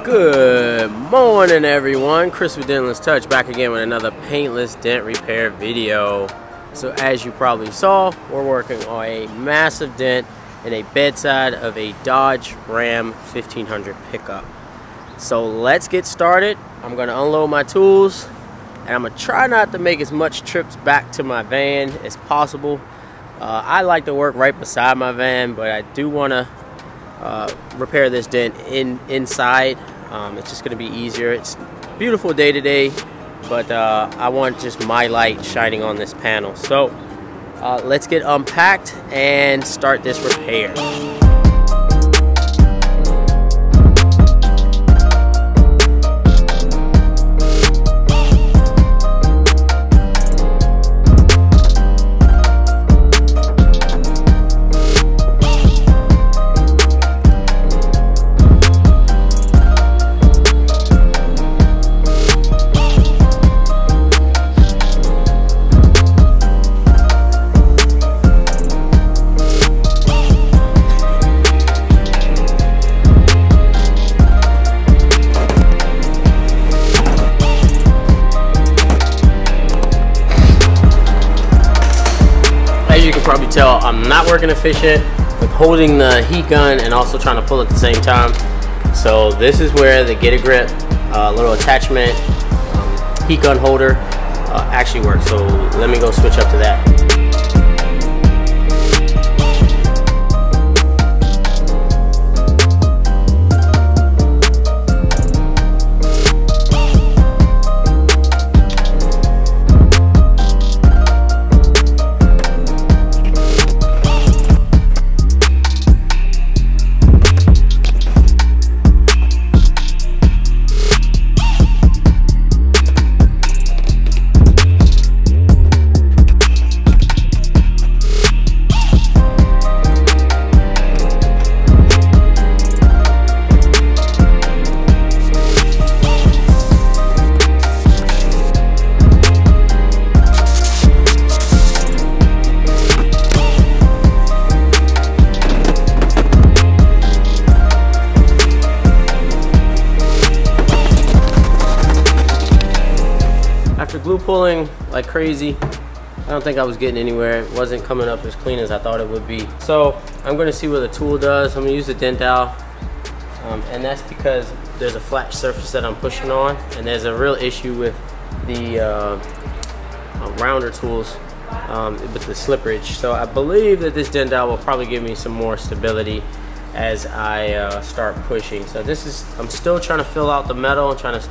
Good morning, everyone. Chris with Dentless Touch back again with another paintless dent repair video. So as you probably saw, we're working on a massive dent in a bedside of a Dodge Ram 1500 pickup. So let's get started. I'm going to unload my tools and I'm going to try not to make as much trips back to my van as possible. I like to work right beside my van, but I do want to repair this dent inside. It's just going to be easier. It's a beautiful day today, but I want just my light shining on this panel. So let's get unpacked and start this repair. You can probably tell I'm not working efficient with holding the heat gun and also trying to pull at the same time. So this is where the Get a Grip little attachment heat gun holder actually works. So let me go switch up to that. After glue pulling like crazy, I don't think I was getting anywhere. It wasn't coming up as clean as I thought it would be. So I'm going to see what the tool does. I'm going to use the dent dowel, and that's because there's a flat surface that I'm pushing on, and there's a real issue with the rounder tools with the slipperage. So I believe that this dent dowel will probably give me some more stability as I start pushing. So this is, I'm still trying to fill out the metal and trying to,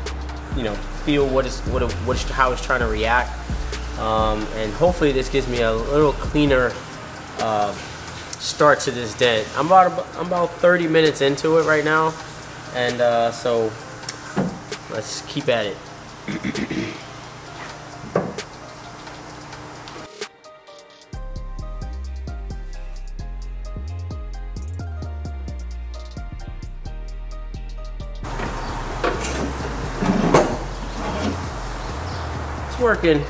feel how it's trying to react, and hopefully this gives me a little cleaner start to this dent. I'm about 30 minutes into it right now, and so let's keep at it. Working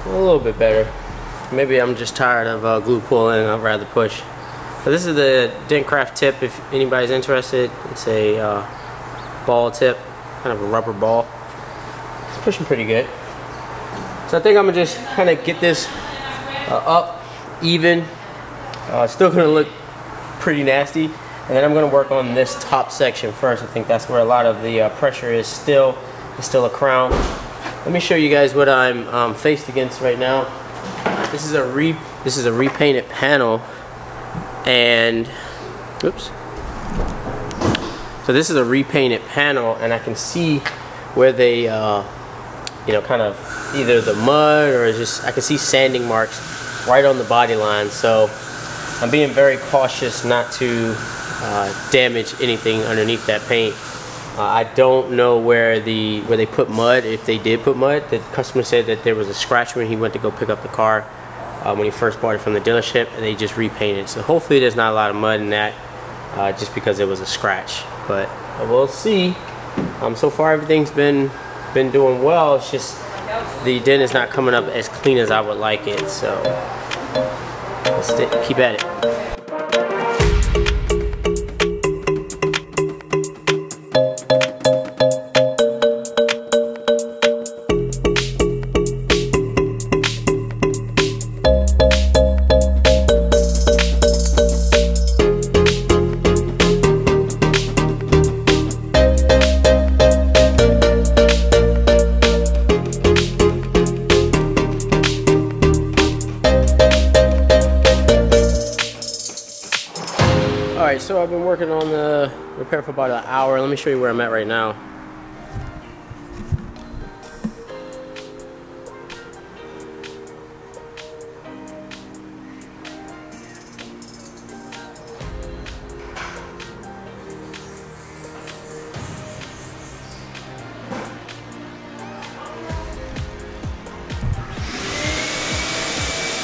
a little bit better. Maybe I'm just tired of glue pulling and I'd rather push. So this is the Dentcraft tip if anybody's interested. It's a ball tip, kind of a rubber ball. It's pushing pretty good. So I think I'm gonna just kind of get this up even. It's still gonna look pretty nasty, and then I'm gonna work on this top section first. I think that's where a lot of the pressure is still. It's still a crown. Let me show you guys what I'm faced against right now. This is a repainted panel, and oops. So this is a repainted panel, and I can see where they, kind of either the mud or just I can see sanding marks right on the body line. So I'm being very cautious not to damage anything underneath that paint. I don't know where they put mud, if they did put mud. The customer said that there was a scratch when he went to go pick up the car when he first bought it from the dealership, and they just repainted. So hopefully there's not a lot of mud in that, just because it was a scratch. But we'll see. So far everything's been doing well. It's just the dent is not coming up as clean as I would like it. So let's keep at it. so I've been working on the repair for about an hour. Let me show you where I'm at right now.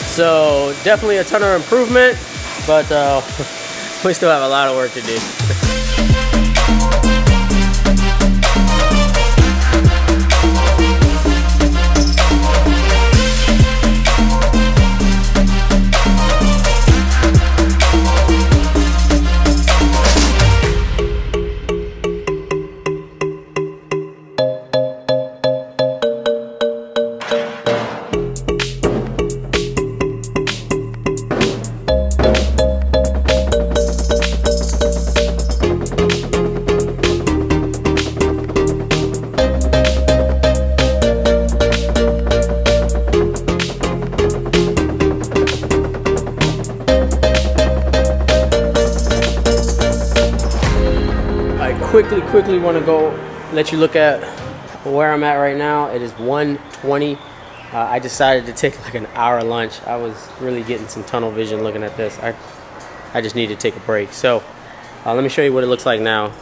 So definitely a ton of improvement, but we still have a lot of work to do. Quickly want to go let you look at where I'm at right now. It is 1:20. I decided to take like an hour lunch. I was really getting some tunnel vision looking at this. I just need to take a break. So let me show you what it looks like now.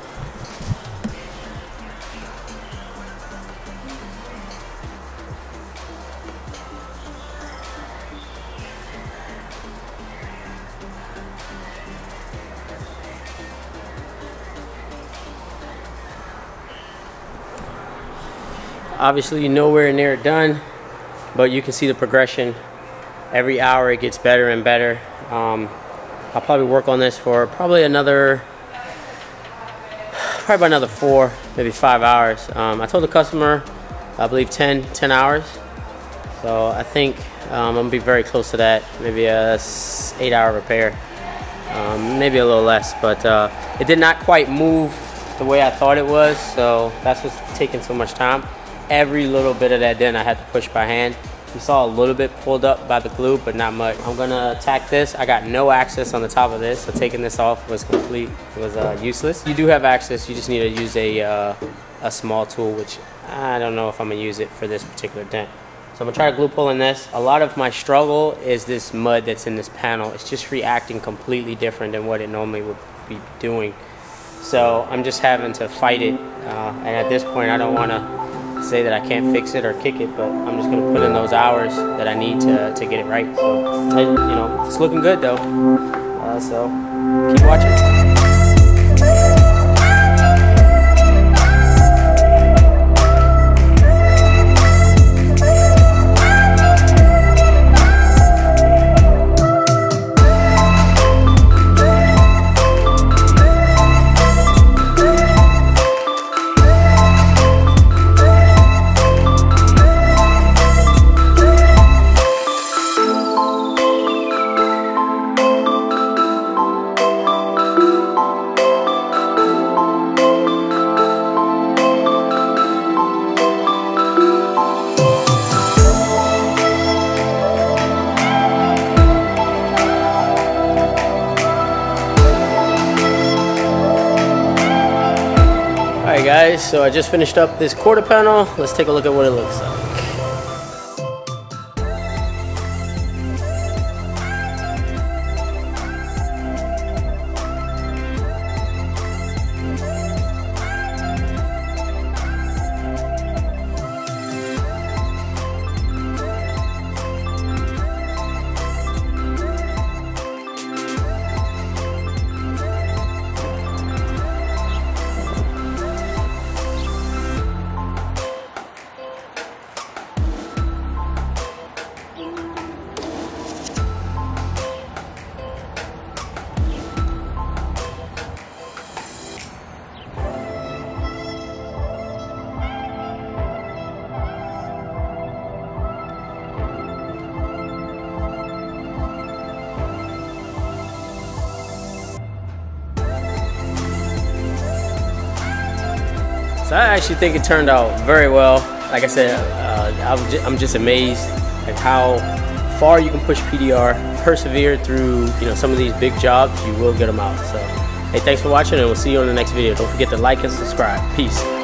Obviously nowhere near done, but you can see the progression. Every hour it gets better and better. I'll probably work on this for probably about another 4, maybe 5 hours. I told the customer, I believe 10 hours. So I think I'm gonna be very close to that. Maybe a 8-hour repair, maybe a little less, but it did not quite move the way I thought it was. So that's what's taking so much time. Every little bit of that dent I had to push by hand. You saw a little bit pulled up by the glue, but not much. I'm gonna tack this. I got no access on the top of this, so taking this off was useless. You do have access, you just need to use a small tool, which I don't know if I'm gonna use it for this particular dent. So I'm gonna try to glue pull in this. A lot of my struggle is this mud that's in this panel. It's just reacting completely different than what it normally would be doing. So I'm just having to fight it, and at this point I don't wanna say that I can't fix it or kick it, but I'm just gonna put in those hours that I need to get it right. So, you know, it's looking good though. So keep watching. Alright guys, so I just finished up this quarter panel. Let's take a look at what it looks like. So I actually think it turned out very well. Like I said, I'm just amazed at how far you can push PDR, persevere through some of these big jobs. You will get them out. So Hey, thanks for watching, and we'll see you on the next video. Don't forget to like and subscribe. Peace.